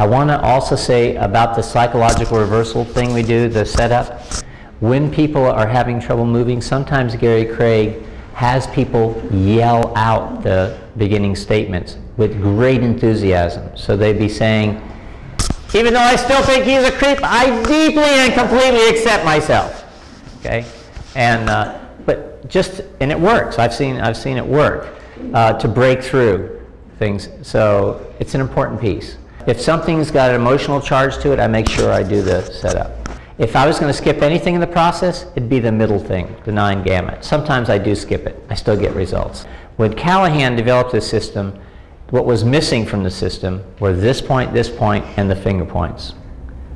I want to also say about the psychological reversal thing we do, the setup. When people are having trouble moving, sometimes Gary Craig has people yell out the beginning statements with great enthusiasm. So they'd be saying, even though I still think he's a creep, I deeply and completely accept myself. Okay? And, and it works. I've seen it work to break through things. So it's an important piece. If something's got an emotional charge to it, I make sure I do the setup. If I was going to skip anything in the process, it'd be the middle thing, the 9 gamut. Sometimes I do skip it. I still get results. When Callahan developed this system, what was missing from the system were this point, and the finger points.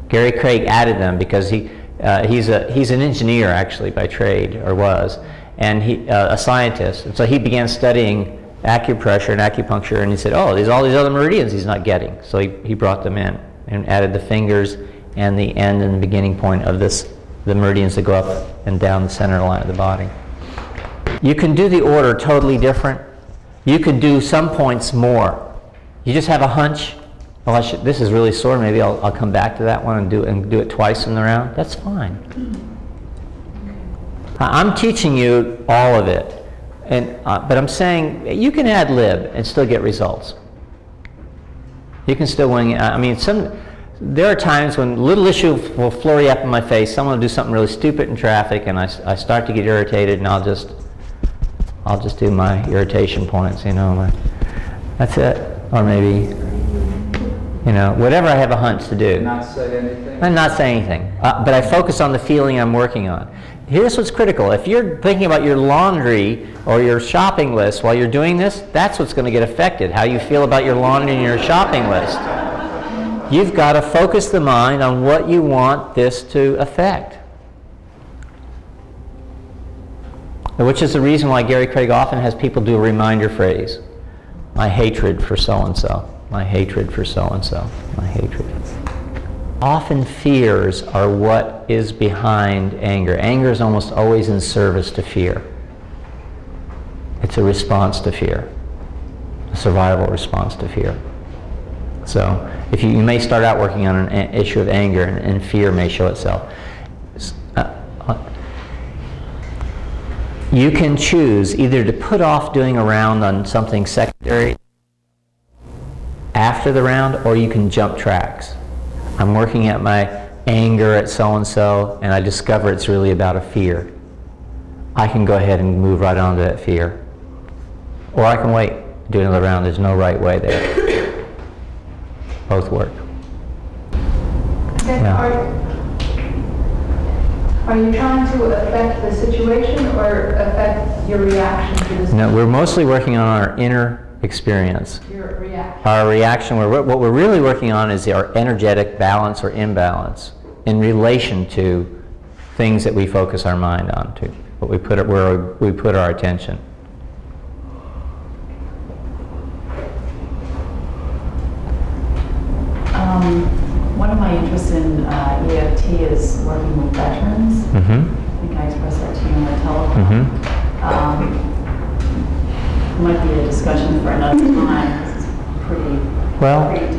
Gary Craig added them because he's an engineer actually by trade, or was, and a scientist. And so he began studying acupressure and acupuncture, and he said, oh, there's all these other meridians he's not getting. So he brought them in and added the fingers and the end and the beginning point of the meridians that go up and down the center line of the body. You can do the order totally different. You could do some points more. You just have a hunch. Well, this is really sore. Maybe I'll come back to that one and do it twice in the round. That's fine. I'm teaching you all of it, but I'm saying you can ad lib and still get results. You can still wing it. I mean, there are times when a little issue will flurry up in my face. Someone will do something really stupid in traffic, and I start to get irritated, and I'll just do my irritation points, you know. That's it. Or maybe, you know, whatever I have a hunch to do. Not say anything? And not say anything. But I focus on the feeling I'm working on. Here's what's critical. If you're thinking about your laundry or your shopping list while you're doing this, that's what's going to get affected, how you feel about your laundry and your shopping list. You've got to focus the mind on what you want this to affect. Which is the reason why Gary Craig often has people do a reminder phrase. My hatred for so-and-so. My hatred for so-and-so. My hatred. Often fears are what is behind anger. Anger is almost always in service to fear. It's a response to fear. A survival response to fear. So if you may start out working on an issue of anger, and fear may show itself. You can choose either to put off doing a round on something secondary after the round, or you can jump tracks. I'm working at my anger at so-and-so, and I discover it's really about a fear. I can go ahead and move right on to that fear. Or I can wait, do another round. There's no right way there. Both work. Okay. Yeah. Are you trying to affect the situation or affect your reaction to this? No, we're mostly working on our inner experience. Your reaction. Our reaction, what we're really working on is our energetic balance or imbalance in relation to things that we focus our mind on, to what we put where we put our attention. One of my interests in EFT is working with veterans. Mm-hmm. I think I expressed that to you on the telephone. Mm-hmm. Might be a discussion for another time. This is pretty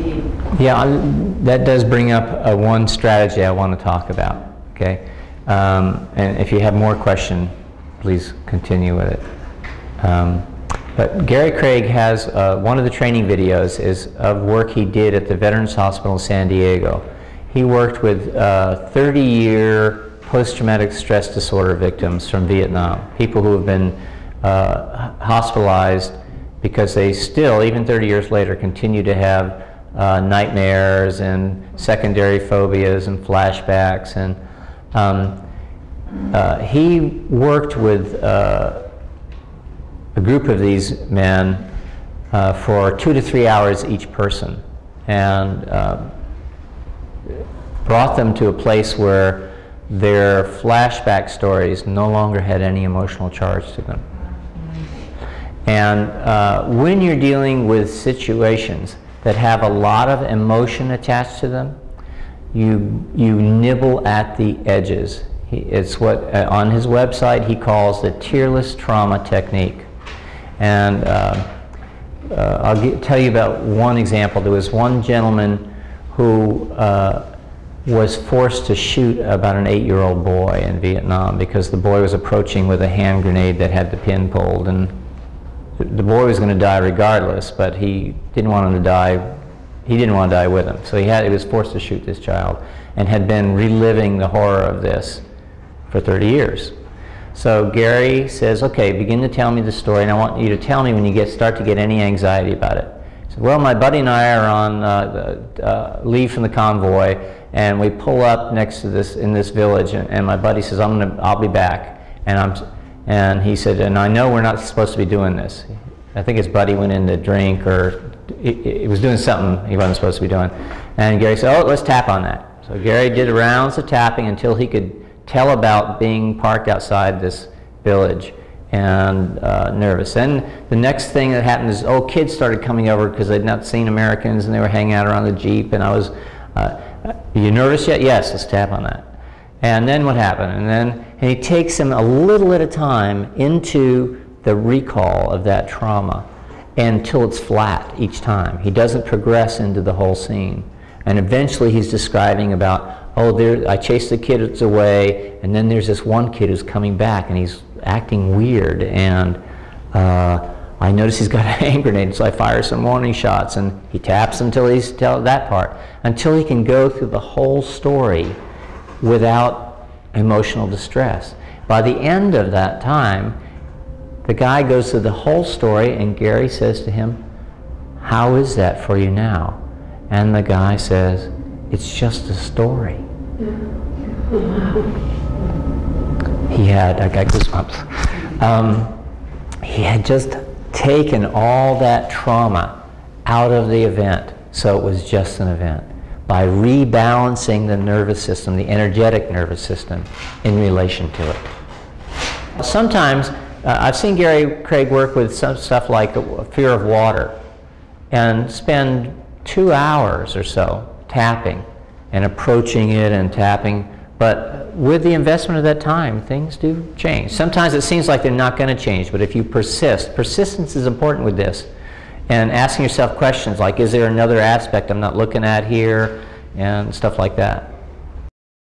deep. Yeah, that does bring up one strategy I want to talk about. Okay, and if you have more questions, please continue with it. But Gary Craig has one of the training videos is of work he did at the Veterans Hospital in San Diego. He worked with 30-year post-traumatic stress disorder victims from Vietnam, people who have been hospitalized because they still, even 30 years later, continue to have nightmares and secondary phobias and flashbacks. And he worked with a group of these men for 2 to 3 hours each person, and brought them to a place where their flashback stories no longer had any emotional charge to them. And when you're dealing with situations that have a lot of emotion attached to them, you nibble at the edges. It's what on his website he calls the tearless trauma technique. And I'll tell you about one example. There was one gentleman who was forced to shoot about an 8-year-old boy in Vietnam because the boy was approaching with a hand grenade that had the pin pulled, and the boy was going to die regardless, but he didn't want him to die. He didn't want to die with him, so he was forced to shoot this child, and had been reliving the horror of this for 30 years. So Gary says, okay, begin to tell me the story, and I want you to tell me when you start to get any anxiety about it. He said, well, my buddy and I are on leave from the convoy, and we pull up next to in this village, and my buddy says, I'll be back. And he said, and I know we're not supposed to be doing this. I think his buddy went in to drink, or he was doing something he wasn't supposed to be doing. And Gary said, oh, let's tap on that. So Gary did rounds of tapping until he could tell about being parked outside this village and nervous. Then the next thing that happened is, kids started coming over because they'd not seen Americans, and they were hanging out around the Jeep, and I was, are you nervous yet? Yes, let's tap on that. And then what happened? And he takes him a little at a time into the recall of that trauma until it's flat each time. He doesn't progress into the whole scene. And eventually he's describing about, I chased the kids away, and then there's this one kid who's coming back, and he's acting weird, and I notice he's got a hand grenade, so I fire some warning shots, and he taps until he's that part, until he can go through the whole story without emotional distress. By the end of that time, the guy goes through the whole story, and Gary says to him, how is that for you now? And the guy says, it's just a story. I got goosebumps. He had just taken all that trauma out of the event, so it was just an event, by rebalancing the nervous system, the energetic nervous system, in relation to it. Sometimes, I've seen Gary Craig work with some stuff like fear of water, and spend 2 hours or so tapping and approaching it and tapping, but with the investment of that time, things do change. Sometimes it seems like they're not going to change, but if you persistence is important with this, and asking yourself questions like, is there another aspect I'm not looking at here, and stuff like that.